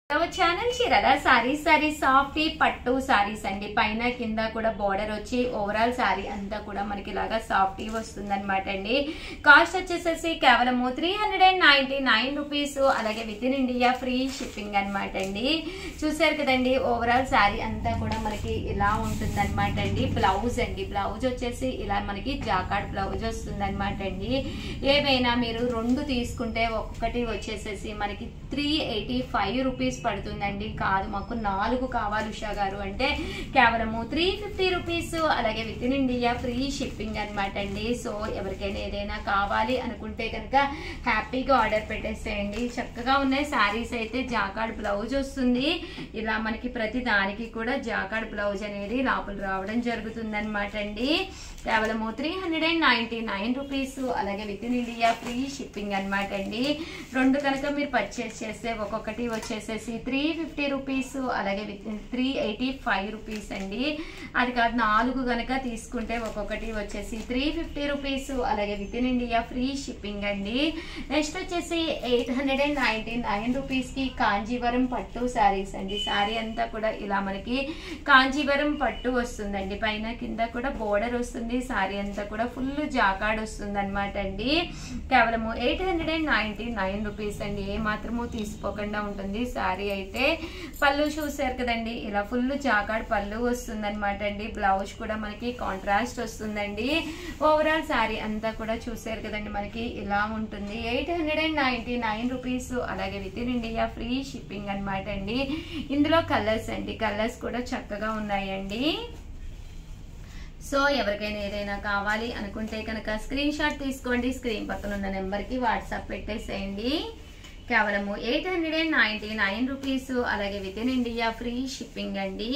Channel చీరల sorry soft పట్టు సారీస్ అండి. పైన కింద కూడా బోర్డర్ వచ్చి ఓవరాల్ సారీ అంతా కూడా మనకి ఇలాగా సాఫ్ట్ వస్తుంది అనమాట అండి. కాస్ట్ వచ్చేసేసి కేవలం 399 రూపీస్. అలాగే with in India free shipping అనమాట అండి. చూసారు కదండి, ఓవరాల్ సారీ అంతా కూడా మనకి ఇలా ఉంటుంది అనమాట అండి. బ్లౌజ్ అండి, బ్లౌజ్ వచ్చేసి ఇలా మనకి జాకార్డ్ బ్లౌజ్ వస్తుంది అనమాట అండి. ఏవైనా మీరు రెండు తీసుకుంటే ఒక్కొక్కటి వచ్చేసేసి మనకి 385 రూపీస్ పడుతుందండి. కాదు మాకు 4 కావాలి ఉషా గారు అంటే కేవలము 350 రూపీస్. అలాగే with in India free shipping అనమాట అండి. సో ఎవరికైనా ఏదైనా కావాలి అనుకుంటే కనుక హ్యాపీగా ఆర్డర్ పెట్టేసేయండి. చక్కగా ఉన్నాయి శారీస్ అయితే. జాకార్డ్ బ్లౌజ్ వస్తుంది ఇలా మనకి. ప్రతి దానికి కూడా జాకార్డ్ బ్లౌజ్ అనేది లోపల రావడం జరుగుతుంది అనమాట అండి. కేవలము 399 రూపీస్. అలాగే with in India free shipping అనమాట అండి. రెండు కనుక మీరు పర్చేస్ చేస్తే ఒక్కొక్కటి వచ్చేసేసి 350 రూపీస్. అలాగే 385 రూపీస్ అండి. అది కాదు 4 కనుక తీసుకుంటే ఒక్కొక్కటి వచ్చేసి 350 రూపీస్. అలాగే with in India free shipping అండి. నెక్స్ట్ వచ్చేసి 899 రూపీస్ కి కాంజీవరం పట్టు శారీస్ అండి. శారీ అంతా కూడా ఇలా మనకి కాంజీవరం పట్టు వస్తుందండి. పైన కింద కూడా బోర్డర్ వస్తుంది. శారీ అంతా కూడా ఫుల్ జాకార్డ్ వస్తుంది అనమాట అండి. కేవలము 899 రూపీస్ అండి. ఏ మాత్రము తీసుకోకుండా ఉంటుంది శారీ అయితే. పళ్ళు చూసారు కదండి, ఇలా ఫుల్ జాకార్డ్ పళ్ళు వస్తుంది అనమాట అండి. బ్లౌజ్ కూడా మనకి కాంట్రాస్ట్ వస్తుందండి. ఓవరాల్ శారీ అంతా కూడా చూసారు కదండి, మనకి ఇలా ఉంటుంది. 899 రూపీస్. అలాగే with in India free shipping అనమాట అండి. ఇందులో కలర్స్ అండి, కలర్స్ కూడా చక్కగా ఉన్నాయండి. సో ఎవరికైనా ఏదైనా కావాలి అనుకుంటే కనుక స్క్రీన్ షాట్ తీసుకోండి. స్క్రీన్ పక్కన ఉన్న నెంబర్కి వాట్సాప్ పెట్టేసేయండి. కేవలము 899 రూపీస్. అలాగే with in India free shipping అండి.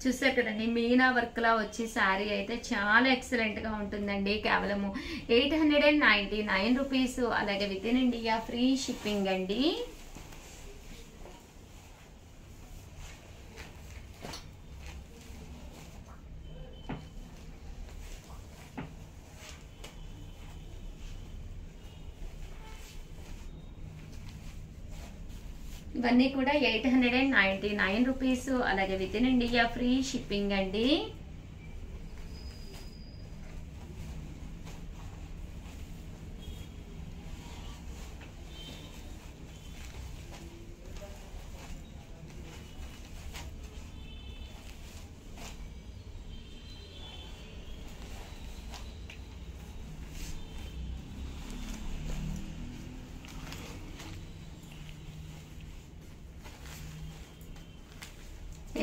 చూసారు కదండి, మీనా వర్క్ లా వచ్చి శారీ అయితే చాలా ఎక్సలెంట్ గా ఉంటుందండి. కేవలము 899 రూపీస్. అలాగే with in India free shipping అండి. ఇవన్నీ కూడా 899 రూపీస్. అలాగే with in India free shipping అండి.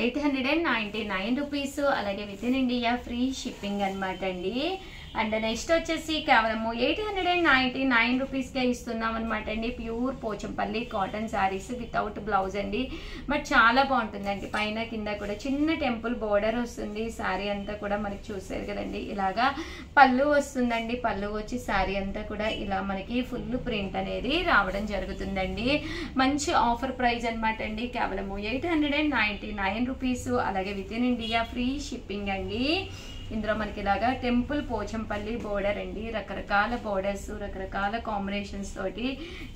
$899 రూపీస్. అలాగే with in India free shipping అనమాట అండి. అండ్ నెక్స్ట్ వచ్చేసి కేవలము 899 రూపీస్కే ఇస్తున్నాం అనమాట అండి. Pure Pochampalli cotton sarees without blouse అండి. బట్ చాలా బాగుంటుందండి. పైన కింద కూడా చిన్న టెంపుల్ బోర్డర్ వస్తుంది. శారీ అంతా కూడా మనకి చూసారు కదండి, ఇలాగా పళ్ళు వస్తుందండి. పళ్ళు వచ్చి శారీ అంతా కూడా ఇలా మనకి ఫుల్ ప్రింట్ అనేది రావడం జరుగుతుందండి. మంచి ఆఫర్ ప్రైస్ అనమాట అండి. కేవలము 899 రూపీస్. అలాగే with in India free shipping అండి. ఇందులో మనకి ఇలాగా టెంపుల్ పోచంపల్లి బోర్డర్ అండి. రకరకాల బోర్డర్స్, రకరకాల కాంబినేషన్స్ తోటి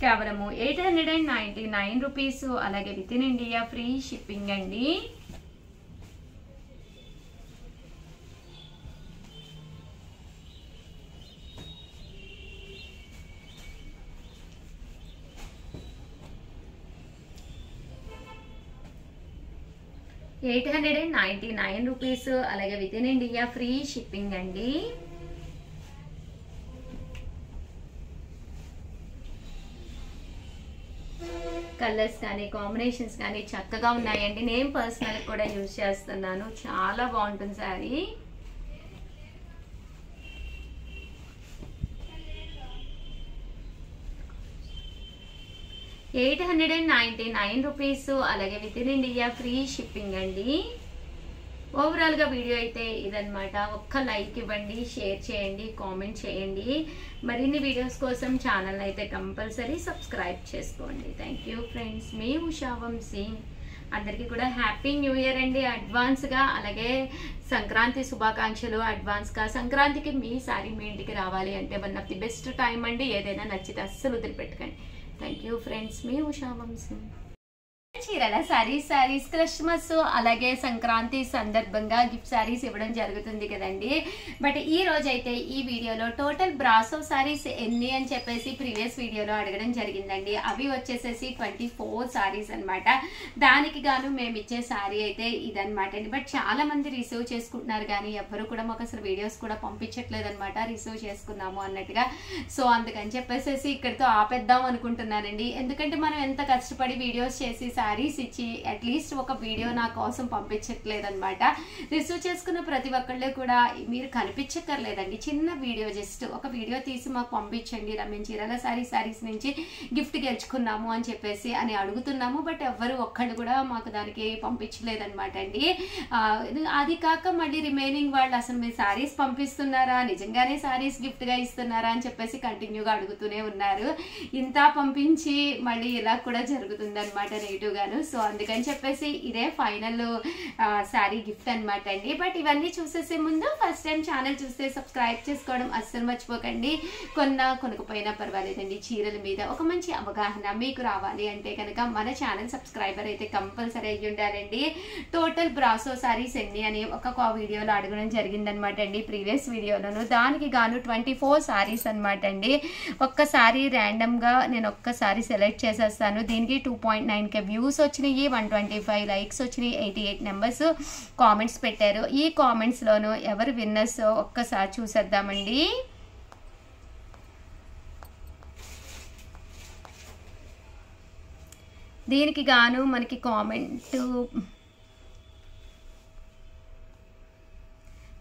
కేవలము 899 రూపీస్. అలాగే with in India free shipping అండి. $899 రూపీస్. అలాగే with in India free shipping అండి. కలర్స్ కానీ కాంబినేషన్స్ కానీ చక్కగా ఉన్నాయండి. నేను పర్సనల్ కూడా యూజ్ చేస్తున్నాను. చాలా బాగుంటుంది శారీ. $899 రూపీస్. అలాగే with in India free shipping అండి. ఓవరాల్ గా వీడియో అయితే ఇదన్నమాట. ఒక్క లైక్ ఇవ్వండి, షేర్ చేయండి, కామెంట్ చేయండి. మరిన్ని వీడియోస్ కోసం ఛానల్ అయితే కంపల్సరీ సబ్స్క్రైబ్ చేసుకోండి. Thank you friends. మీ ఉషా వంశీ. అందరికీ కూడా హ్యాపీ న్యూ ఇయర్ అండి అడ్వాన్స్గా. అలాగే సంక్రాంతి శుభాకాంక్షలు అడ్వాన్స్గా. సంక్రాంతికి మీ సారీ మీ ఇంటికి రావాలి అంటే one of the best time అండి. ఏదైనా నచ్చితే అస్సలు వదిలిపెట్టకండి. థ్యాంక్ యూ ఫ్రెండ్స్, మీ ఉషా వంశీ. చీరల సారీస్ క్రిస్మస్ అలాగే సంక్రాంతి సందర్భంగా గిఫ్ట్ సారీస్ ఇవ్వడం జరుగుతుంది కదండి. బట్ ఈ రోజు అయితే ఈ వీడియోలో టోటల్ బ్రాసో సారీస్ ఎన్ని అని చెప్పేసి ప్రీవియస్ వీడియోలో అడగడం జరిగిందండి. అవి వచ్చేసేసి 24 సారీస్ అనమాట. దానికి గాను మేము ఇచ్చే సారీ అయితే ఇదనమాట అండి. బట్ చాలా మంది రిసీవ్ చేసుకుంటున్నారు కానీ ఎవరు కూడా మాకు అసలు వీడియోస్ కూడా పంపించట్లేదు అనమాట, రిసీవ్ చేసుకున్నాము అన్నట్టుగా. సో అందుకని చెప్పేసి ఇక్కడితో ఆపేద్దాం అనుకుంటున్నానండి. ఎందుకంటే మనం ఎంత కష్టపడి వీడియోస్ చేసి సారీస్ ఇచ్చి అట్లీస్ట్ ఒక వీడియో నా కోసం పంపించట్లేదు అనమాట. రిసీవ్ చేసుకున్న ప్రతి ఒక్కళ్ళు కూడా మీరు కనిపించక్కర్లేదండి, చిన్న వీడియో జస్ట్ ఒక వీడియో తీసి మాకు పంపించండి, మేము చీరల సారీస్ నుంచి గిఫ్ట్ గెలుచుకున్నాము అని చెప్పేసి అని అడుగుతున్నాము. బట్ ఎవ్వరు ఒక్కళ్ళు కూడా మాకు దానికి పంపించలేదన్నమాట అండి. అది కాక మళ్ళీ రిమైనింగ్ వాళ్ళు అసలు మీరు సారీస్ పంపిస్తున్నారా, నిజంగానే సారీస్ గిఫ్ట్గా ఇస్తున్నారా అని చెప్పేసి కంటిన్యూగా అడుగుతూనే ఉన్నారు. ఇంత పంపించి మళ్ళీ ఇలా కూడా జరుగుతుంది అనమాట నెగిటివ్ గాను. సో అందుకని చెప్పేసి ఇదే ఫైనల్ శారీ గిఫ్ట్ అనమాట అండి. బట్ ఇవన్నీ చూసేసే ముందు ఫస్ట్ టైం ఛానల్ చూస్తే సబ్స్క్రైబ్ చేసుకోవడం అస్సలు మర్చిపోకండి. కొనకపోయినా పర్వాలేదండి, చీరల మీద ఒక మంచి అవగాహన మీకు రావాలి అంటే కనుక మన ఛానల్ సబ్స్క్రైబర్ అయితే కంపల్సరీ అయ్యి ఉండాలండి. టోటల్ బ్రాసో సారీస్ ఎన్ని అని ఒక వీడియోలో అడగడం జరిగిందనమాట అండి, ప్రీవియస్ వీడియోలోను. దానికి గాను 24 సారీస్ అనమాట అండి. ఒక్కసారి ర్యాండమ్గా నేను ఒక్కసారి సెలెక్ట్ చేసేస్తాను. దీనికి 2.9K వ్యూస్ వచ్చినాయి, 125 లైక్స్ వచ్చినాయి, 88 నెంబర్స్ కామెంట్స్ పెట్టారు. ఈ కామెంట్స్లోను ఎవరు విన్నర్స్ ఒక్కసారి చూసేద్దామండి. దీనికి గాను మనకి కామెంట్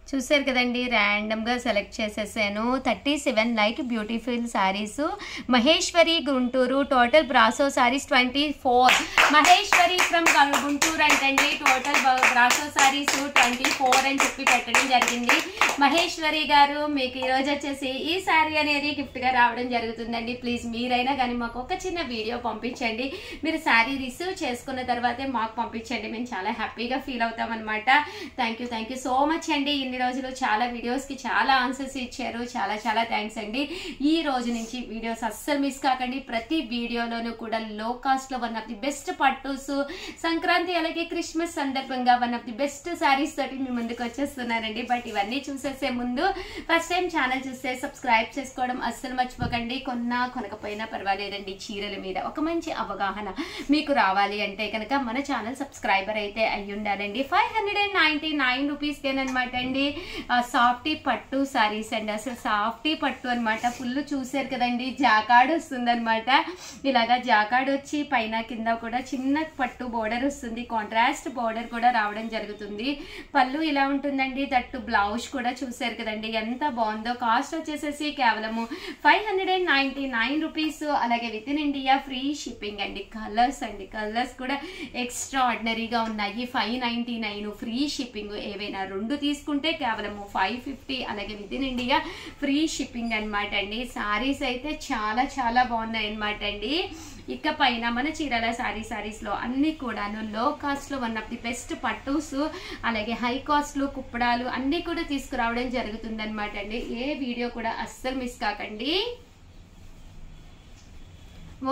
చూసారు కదండి, ర్యాండమ్గా సెలెక్ట్ చేసేసాను. 37 like beautiful saris. Maheshwari Guntur total brasso saris 24. Maheshwari from Guntur అంటండి. టోటల్ బ్రాసో శారీస్ 24 అని చెప్పి పెట్టడం జరిగింది. మహేశ్వరి గారు మీకు ఈరోజు వచ్చేసి ఈ శారీ అనేది గిఫ్ట్గా రావడం జరుగుతుందండి. ప్లీజ్ మీరైనా కానీ మాకు ఒక చిన్న వీడియో పంపించండి. మీరు శారీ రిసీవ్ చేసుకున్న తర్వాతే మాకు పంపించండి, మేము చాలా హ్యాపీగా ఫీల్ అవుతాం అనమాట. థ్యాంక్ యూ సో మచ్ అండి. ఇన్ని రోజులు చాలా వీడియోస్కి చాలా ఆన్సర్స్ ఇచ్చారు, చాలా థ్యాంక్స్ అండి. ఈ రోజు నుంచి వీడియోస్ అస్సలు మిస్ కాకండి. ప్రతి వీడియోలోనూ కూడా లో కాస్ట్లో వన్ ఆఫ్ ది బెస్ట్ పట్టూస్, సంక్రాంతి అలాగే క్రిస్మస్ సందర్భంగా one of the best saris తోటి మీ ముందుకు వచ్చేస్తున్నానండి. బట్ ఇవన్నీ చూసేసే ముందు ఫస్ట్ టైం ఛానల్ చూస్తే సబ్స్క్రైబ్ చేసుకోవడం అస్సలు మర్చిపోకండి. కొనకపోయినా పర్వాలేదండి, చీరల మీద ఒక మంచి అవగాహన మీకు రావాలి అంటే కనుక మన ఛానల్ సబ్స్క్రైబర్ అయితే అయ్యి ఉండాలండి. 599 రూపీస్కేనమాట అండి. సాఫ్టీ పట్టు సారీస్ అండి. అసలు సాఫ్టీ పట్టు అనమాట. ఫుల్ చూసారు కదండి, జాకాడ్ వస్తుంది అనమాట. ఇలాగా జాకాడ్ వచ్చి పైన కింద కూడా చిన్న పట్టు బోర్డర్ వస్తుంది, కాంట్రాస్ట్ బోర్డర్ కూడా రావడం జరుగుతుంది. పళ్ళు ఇలా ఉంటుందండి. దట్టు బ్లౌజ్ కూడా చూసారు కదండి ఎంత బాగుందో. కాస్ట్ వచ్చేసేసి కేవలము 599 రూపీస్. అలాగే with in India free shipping అండి. కలర్స్ కూడా ఎక్స్ట్రా ఆర్డినరీగా ఉన్నాయి. 599 ఫ్రీ షిప్పింగ్. ఏవైనా 2 తీసుకుంటే కేవలం 550. అలాగే with in India free shipping అనమాట అండి. సారీస్ అయితే చాలా బాగున్నాయి అనమాట అండి. ఇకపైన మన చీరల సారీస్లో అన్ని కూడాను లో కాస్ట్లో వన్ ఆఫ్ ది బెస్ట్ పట్టూస్ అలాగే హై కాస్ట్లో కుప్పడాలు అన్నీ కూడా తీసుకురావడం జరుగుతుంది అనమాట అండి. ఏ వీడియో కూడా అస్సలు మిస్ కాకండి.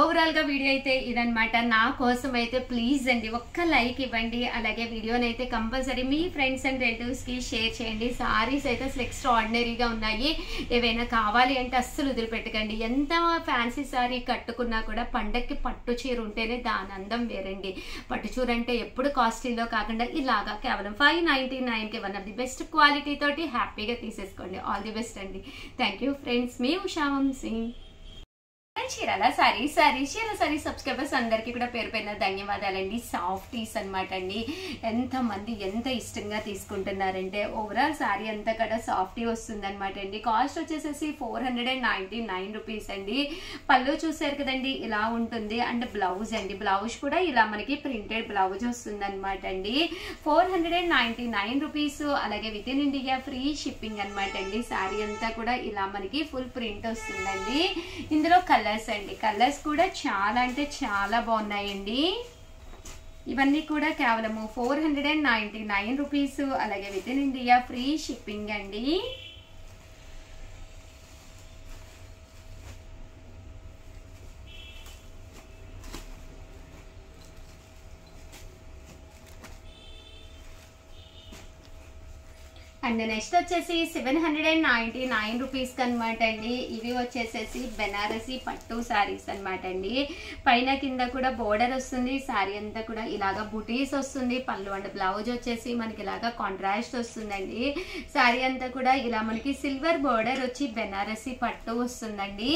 ఓవరాల్ గా వీడియో అయితే ఇదనమాట. నా కోసం అయితే ప్లీజ్ అండి ఒక్క లైక్ ఇవ్వండి. అలాగే వీడియోని అయితే compulsory me friends and relatives కి షేర్ చేయండి. సారీస్ అయితే అసలు ఎక్స్ట్రా ఆర్డినరీగా ఉన్నాయి. ఏవైనా కావాలి అంటే అస్సలు వదిలిపెట్టకండి. ఎంత ఫ్యాన్సీ సారీ కట్టుకున్నా కూడా పండక్కి పట్టు చీర ఉంటేనే దాని అందం వేరండి. పట్టు చీర అంటే ఎప్పుడు కాస్ట్లీలో కాకుండా ఇలాగా కేవలం 599కి one of the best quality తోటి హ్యాపీగా తీసేసుకోండి. ఆల్ ది బెస్ట్ అండి. థ్యాంక్ యూ ఫ్రెండ్స్, మీ ఉషా వంశీ. చీరల సారీ సబ్స్క్రైబర్స్ అందరికీ కూడా పేరు పైన ధన్యవాదాలండి. సాఫ్టీస్ అనమాట అండి. ఎంతమంది ఎంత ఇష్టంగా తీసుకుంటున్నారంటే ఓవరాల్ సారీ అంతా కూడా సాఫ్టీ వస్తుంది అనమాట అండి. కాస్ట్ వచ్చేసేసి 499 రూపీస్ అండి. పళ్ళు చూసారు కదండి ఇలా ఉంటుంది. అండ్ బ్లౌజ్ అండి, బ్లౌజ్ కూడా ఇలా మనకి ప్రింటెడ్ బ్లౌజ్ వస్తుంది అనమాట అండి. 499 రూపీస్. అలాగే with in India free shipping అనమాట అండి. సారీ అంతా కూడా ఇలా మనకి ఫుల్ ప్రింట్ వస్తుందండి. ఇందులో కలర్స్ అండి, కలర్స్ కూడా చాలా అంటే చాలా బాగున్నాయండి. ఇవన్నీ కూడా కేవలము 499 రూపీస్. అలాగే with in India free shipping అండి. అండ్ నెక్స్ట్ వచ్చేసి 799 రూపీస్ అనమాట అండి. ఇవి వచ్చేసేసి బెనారసీ పట్టు శారీస్ అనమాట అండి. పైన కింద కూడా బోర్డర్ వస్తుంది, శారీ అంతా కూడా ఇలాగా బుటీస్ వస్తుంది. పళ్ళు అండ్ బ్లౌజ్ వచ్చేసి మనకి ఇలాగా కాంట్రాస్ట్ వస్తుందండి. శారీ అంతా కూడా ఇలా మనకి సిల్వర్ బోర్డర్ వచ్చి బెనారసీ పట్టు వస్తుందండి.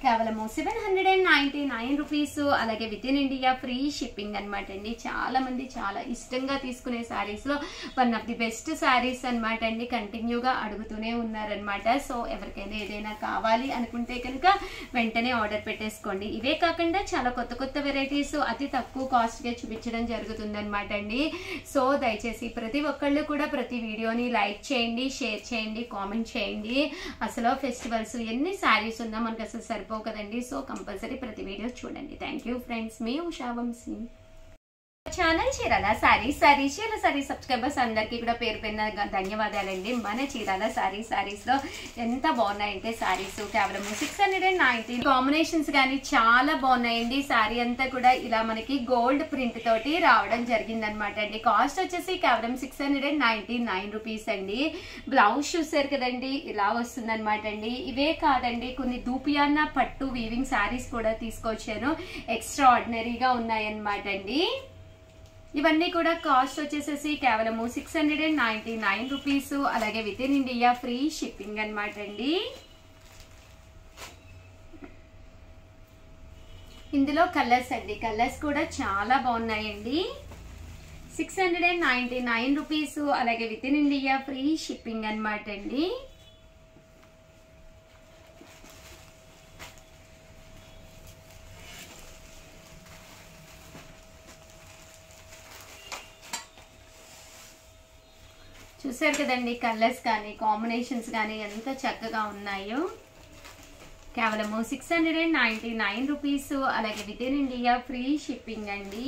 కేవలము 799 రూపీస్. అలాగే with in India free shipping అనమాట అండి. చాలా మంది చాలా ఇష్టంగా తీసుకునే శారీస్ లో one of the best saris అనమాట అండి. కంటిన్యూగా అడుగుతూనే ఉన్నారనమాట. సో ఎవరికైనా ఏదైనా కావాలి అనుకుంటే కనుక వెంటనే ఆర్డర్ పెట్టేసుకోండి. ఇవే కాకుండా చాలా కొత్త కొత్త వెరైటీస్ అతి తక్కువ కాస్ట్ గా చూపించడం జరుగుతుంది అనమాట అండి. సో దయచేసి ప్రతి ఒక్కళ్ళు కూడా ప్రతి వీడియోని లైక్ చేయండి, షేర్ చేయండి, కామెంట్ చేయండి. అసలు ఫెస్టివల్స్ ఎన్ని శారీస్ ఉన్నా మనకు అసలు సరిపోవు కదండి. సో కంపల్సరీ ప్రతి వీడియో చూడండి. థ్యాంక్ యూ ఫ్రెండ్స్, మీ Usha Vamshi. Channel Chirala sarees subscribers అందరికీ కూడా పేరు పేరున ధన్యవాదాలండి. మన చీరాల సారీస్ లో ఎంత బాగున్నాయంటే శారీస్ కేవలం 690 కాంబినేషన్స్ కానీ చాలా బాగున్నాయండి. శారీ అంతా కూడా ఇలా మనకి గోల్డ్ ప్రింట్ తోటి రావడం జరిగింది అనమాట అండి. కాస్ట్ వచ్చేసి కేవలం 699 రూపీస్ అండి. బ్లౌజ్ చూసారు కదండి, ఇలా వస్తుంది అనమాట అండి. ఇవే కాదండి, కొన్ని దూపియాన్న పట్టు వీవింగ్ శారీస్ కూడా తీసుకొచ్చాను. ఎక్స్ట్రా ఆర్డినరీగా ఉన్నాయన్నమాట అండి. ఇవన్నీ కూడా కాస్ట్ వచ్చేసేసి కేవలం 699 రూపీస్. అలాగే with in India free shipping అనమాట అండి. ఇందులో కలర్స్ అండి, కలర్స్ కూడా చాలా బాగున్నాయండి. 699 రూపీస్. అలాగే with in India free shipping అనమాట అండి. చూసారు కదండి, కలర్స్ కానీ కాంబినేషన్స్ కానీ ఎంత చక్కగా ఉన్నాయో. కేవలము 699 రూపీస్. అలాగే with in India free shipping అండి.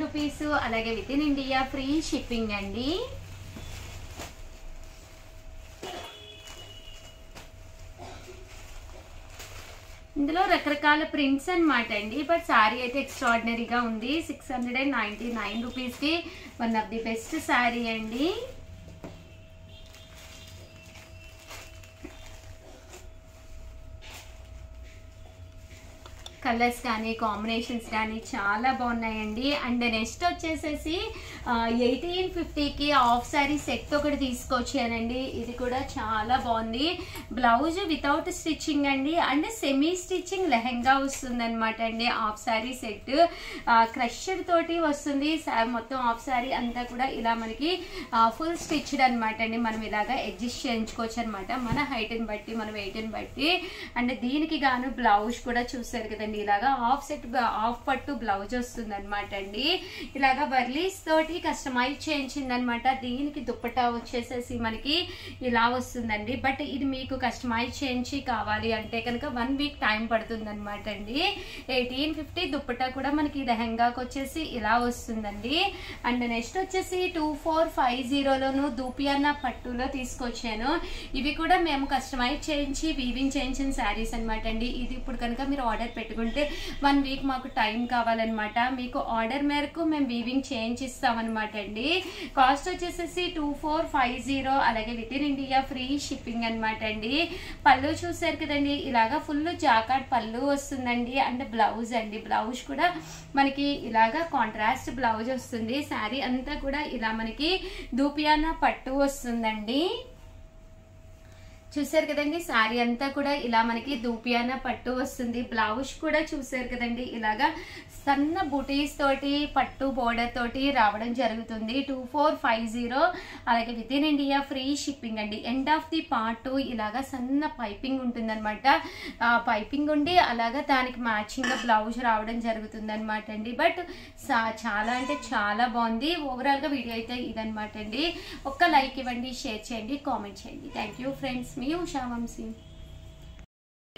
రూపీస్. అలాగే with in India free shipping అండి. ఇందులో రకరకాల ప్రింట్స్ అనమాట అండి. బట్ శారీ అయితే ఎక్స్ట్రాడినరీగా ఉంది. 699 రూపీస్ కి one of the best sari అండి. కలర్స్ కానీ కాంబినేషన్స్ కానీ చాలా బాగున్నాయండి. అండ్ నెక్స్ట్ వచ్చేసేసి 1850కి హాఫ్ శారీ సెట్ ఒకటి తీసుకొచ్చానండి. ఇది కూడా చాలా బాగుంది. బ్లౌజ్ వితౌట్ స్టిచ్చింగ్ అండి, అండ్ సెమీ స్టిచ్చింగ్ లెహెంగా వస్తుంది అనమాట అండి. హాఫ్ శారీ సెట్ క్రషర్ తోటి వస్తుంది. మొత్తం హాఫ్ శారీ అంతా కూడా ఇలా మనకి ఫుల్ స్టిచ్డ్ అనమాట అండి. మనం ఇలాగా అడ్జస్ట్ చేయించుకోవచ్చు అనమాట, మన హైట్ని బట్టి, మన వెయిట్ని బట్టి. అండ్ దీనికి గాను బ్లౌజ్ కూడా చూసారు కదండి, ఇలాగా హాఫ్ పట్టు బ్లౌజ్ వస్తుంది అనమాట అండి. ఇలాగా వర్లీస్ తోటి కస్టమైజ్ చేయించింది అనమాట. దీనికి దుప్పటా వచ్చేసేసి మనకి ఇలా వస్తుందండి. బట్ ఇది మీకు కస్టమైజ్ చేయించి కావాలి అంటే కనుక 1 వీక్ టైం పడుతుంది అనమాట అండి. 1850 దుప్పటా కూడా మనకి లెహంగాకి వచ్చేసి ఇలా వస్తుందండి. అండ్ నెక్స్ట్ వచ్చేసి 2450లోను దూపియాన్న పట్టులో తీసుకొచ్చాను. ఇవి కూడా మేము కస్టమైజ్ చేయించి వీవింగ్ చేయించిన శారీస్ అనమాట అండి. ఇది ఇప్పుడు కనుక మీరు ఆర్డర్ పెట్టుకుంటే 1 వీక్ మాకు టైం కావాలన్నమాట. మీకు ఆర్డర్ మేరకు మేము వీవింగ్ చేయించిస్తామన్నమాట అండి. కాస్ట్ వచ్చేసేసి 2450. అలాగే with in India free shipping అనమాట అండి. పళ్ళు చూసారు కదండి, ఇలాగా ఫుల్ జాకాట్ పళ్ళు వస్తుందండి. అండ్ బ్లౌజ్ అండి, బ్లౌజ్ కూడా మనకి ఇలాగా కాంట్రాస్ట్ బ్లౌజ్ వస్తుంది. శారీ అంతా కూడా ఇలా మనకి దూపియానా పట్టు వస్తుందండి. చూసారు కదండి శారీ అంతా కూడా ఇలా మనకి దూపియానా పట్టు వస్తుంది. బ్లౌజ్ కూడా చూసారు కదండి ఇలాగా సన్న బుటీస్ తోటి పట్టు బోర్డర్ తోటి రావడం జరుగుతుంది. 2450 అలాగే with in India free shipping అండి. ఎండ్ ఆఫ్ ది పార్ట్ ఇలాగా సన్న పైపింగ్ ఉంటుంది అనమాట. పైపింగ్ ఉండి అలాగా దానికి మ్యాచింగ్ గా బ్లౌజ్ రావడం జరుగుతుంది అనమాట అండి. బట్ చాలా అంటే చాలా బాగుంది. ఓవరాల్ గా వీడియో అయితే ఇదనమాట అండి. ఒక్క లైక్ ఇవ్వండి, షేర్ చేయండి, కామెంట్ చేయండి. Thank you friends. మీ ఉషా వంశీ.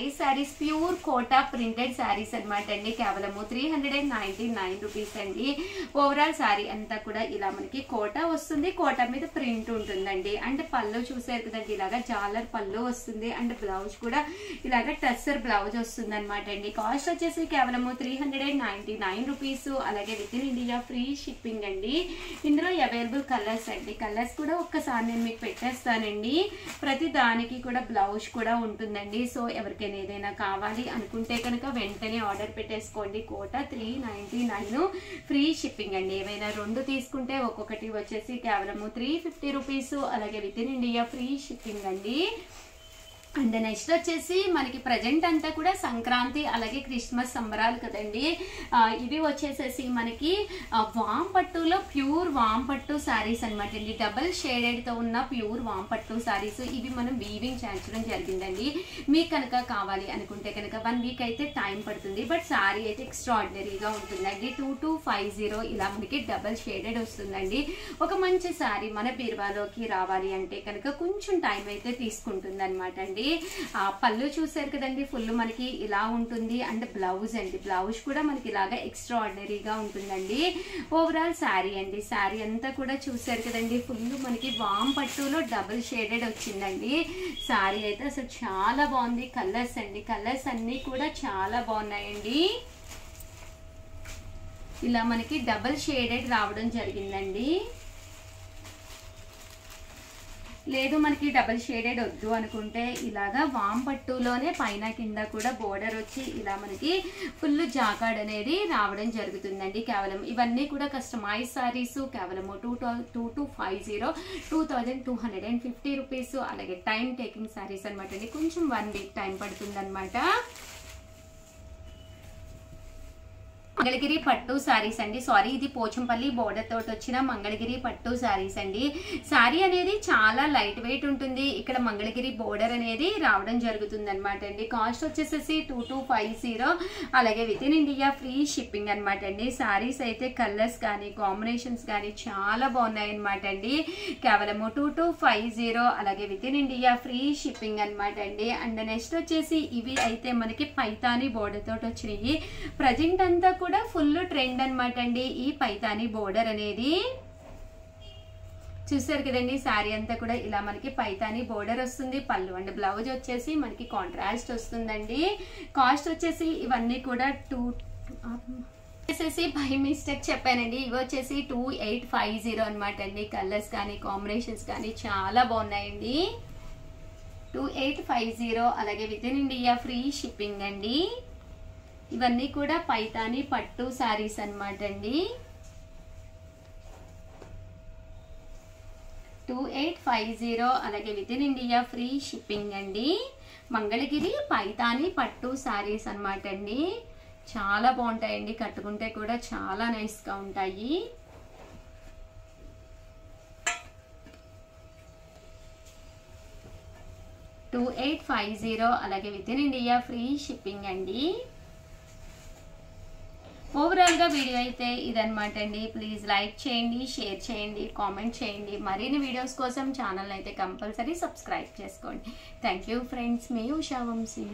ఈ సారీస్ ప్యూర్ కోటా ప్రింటెడ్ సారీస్ అనమాట అండి. కేవలము 399 రూపీస్ అండి. ఓవరాల్ సారీ అంతా కూడా ఇలా మనకి కోటా వస్తుంది. కోటా మీద ప్రింట్ ఉంటుందండి. అండ్ పళ్ళు చూసారు కదండి ఇలాగా జాలర్ పళ్ళు వస్తుంది. అండ్ బ్లౌజ్ కూడా ఇలాగా టస్సర్ బ్లౌజ్ వస్తుంది అనమాట అండి. కాస్ట్ వచ్చేసి కేవలము 399 రూపీస్. అలాగే with in India free shipping అండి. ఇందులో అవైలబుల్ కలర్స్ అండి. కలర్స్ కూడా ఒక్కసారి నేను మీకు పెట్టేస్తానండి. ప్రతి దానికి కూడా బ్లౌజ్ కూడా ఉంటుందండి. సో ఎవరికి ఏదైనా కావాలి అనుకుంటే కనుక వెంటనే ఆర్డర్ పెట్టేసుకోండి. కోటా 399 ఫ్రీ షిప్పింగ్ అండి. ఏమైనా 2 తీసుకుంటే ఒక్కొక్కటి వచ్చేసి కేవలము 350 రూపీస్. అలాగే with in India free shipping అండి. అండ్ నెక్స్ట్ వచ్చేసి మనకి ప్రజెంట్ అంతా కూడా సంక్రాంతి అలాగే క్రిస్మస్ సంబరాలు కదండి. ఇవి వచ్చేసేసి మనకి వామ్ పట్టులో ప్యూర్ వామ్ పట్టు శారీస్ అనమాట అండి. డబల్ షేడెడ్ తో ఉన్న ప్యూర్ వామ్ పట్టు శారీస్. ఇవి మనం వీవింగ్ చేయించడం జరిగిందండి. మీకు కనుక కావాలి అనుకుంటే కనుక 1 వీక్ అయితే టైం పడుతుంది. బట్ శారీ అయితే ఎక్స్ట్రాడినరీగా ఉంటుందండి. 2250 ఇలా మనకి డబల్ షేడెడ్ వస్తుందండి. ఒక మంచి శారీ మన బీరువాలోకి రావాలి అంటే కనుక కొంచెం టైం అయితే తీసుకుంటుంది అనమాట అండి. పళ్ళు చూసారు కదండి ఫుల్ మనకి ఇలా ఉంటుంది. అండ్ బ్లౌజ్ అండి, బ్లౌజ్ కూడా మనకి ఇలాగా ఎక్స్ట్రాడినరీగా ఉంటుందండి. ఓవరాల్ శారీ అండి. శారీ అంతా కూడా చూసారు కదండి ఫుల్ మనకి వామ్ పట్టులో డబుల్ షేడెడ్ వచ్చిందండి. శారీ అయితే అసలు చాలా బాగుంది. కలర్స్ అండి, కలర్స్ అన్ని కూడా చాలా బాగున్నాయండి. ఇలా మనకి డబుల్ షేడెడ్ రావడం జరిగిందండి. లేదు మనకి డబల్ షేడెడ్ వద్దు అనుకుంటే ఇలాగా వామ్ పట్టులోనే పైన కింద కూడా బోర్డర్ వచ్చి ఇలా మనకి ఫుల్ జాకాడ్ అనేది రావడం జరుగుతుందండి. కేవలం ఇవన్నీ కూడా కస్టమైజ్ సారీస్. కేవలము 2250 రూపీస్. అలాగే టైం టేకింగ్ సారీస్ అనమాట అండి. కొంచెం 1 వీక్ టైం పడుతుంది అనమాట. మంగళగిరి పట్టు సారీస్ అండి. సారీ ఇది పోచంపల్లి బోర్డర్ తోటి వచ్చిన మంగళగిరి పట్టు సారీస్ అండి. సారీ అనేది చాలా లైట్ వెయిట్ ఉంటుంది. ఇక్కడ మంగళగిరి బోర్డర్ అనేది రావడం జరుగుతుంది అనమాట అండి. కాస్ట్ వచ్చేసేసి 2250. అలాగే with in India free shipping అనమాట అండి. సారీస్ అయితే కలర్స్ కానీ కాంబినేషన్స్ కానీ చాలా బాగున్నాయి అనమాట అండి. కేవలము 2250. అలాగే with in India free shipping అనమాట అండి. అండ్ నెక్స్ట్ వచ్చేసి ఇవి అయితే మనకి పైతాని బోర్డర్ తోటి వచ్చినాయి. ప్రజెంట్ అంతా కూడా ఫుల్ ట్రెండ్ అనమాట అండి ఈ పైతాని బోర్డర్ అనేది. చూసారు కదండి శారీ అంతా కూడా ఇలా మనకి పైతాని బోర్డర్ వస్తుంది. పళ్ళు అండ్ బ్లౌజ్ వచ్చేసి మనకి కాంట్రాస్ట్ వస్తుందండి. కాస్ట్ వచ్చేసి ఇవన్నీ కూడా వచ్చేసి బై మిస్టేక్ చెప్పానండి. ఇవి వచ్చేసి 2850 అనమాట అండి. కలర్స్ కానీ కాంబినేషన్స్ కానీ చాలా బాగున్నాయండి. 2850. అలాగే with in India free shipping అండి. ఇవన్నీ కూడా పైతాని పట్టు సారీస్ అనమాట అండి. 2850. అలాగే with in India free shipping అండి. మంగళగిరి పైతాని పట్టు సారీస్ అనమాట అండి. చాలా బాగుంటాయండి. కట్టుకుంటే కూడా చాలా నైస్ గా ఉంటాయి. $2850. అలాగే with in India free shipping అండి. ఓవరాల్ గా వీడియో అయితే ఇదనమాట అండి. ప్లీజ్ లైక్ చేయండి, షేర్ చేయండి, కామెంట్ చేయండి. మరిన్ని వీడియోస్ కోసం ఛానల్ అయితే కంపల్సరీ సబ్స్క్రైబ్ చేసుకోండి. Thank you friends. మీ ఉషా వంశీ.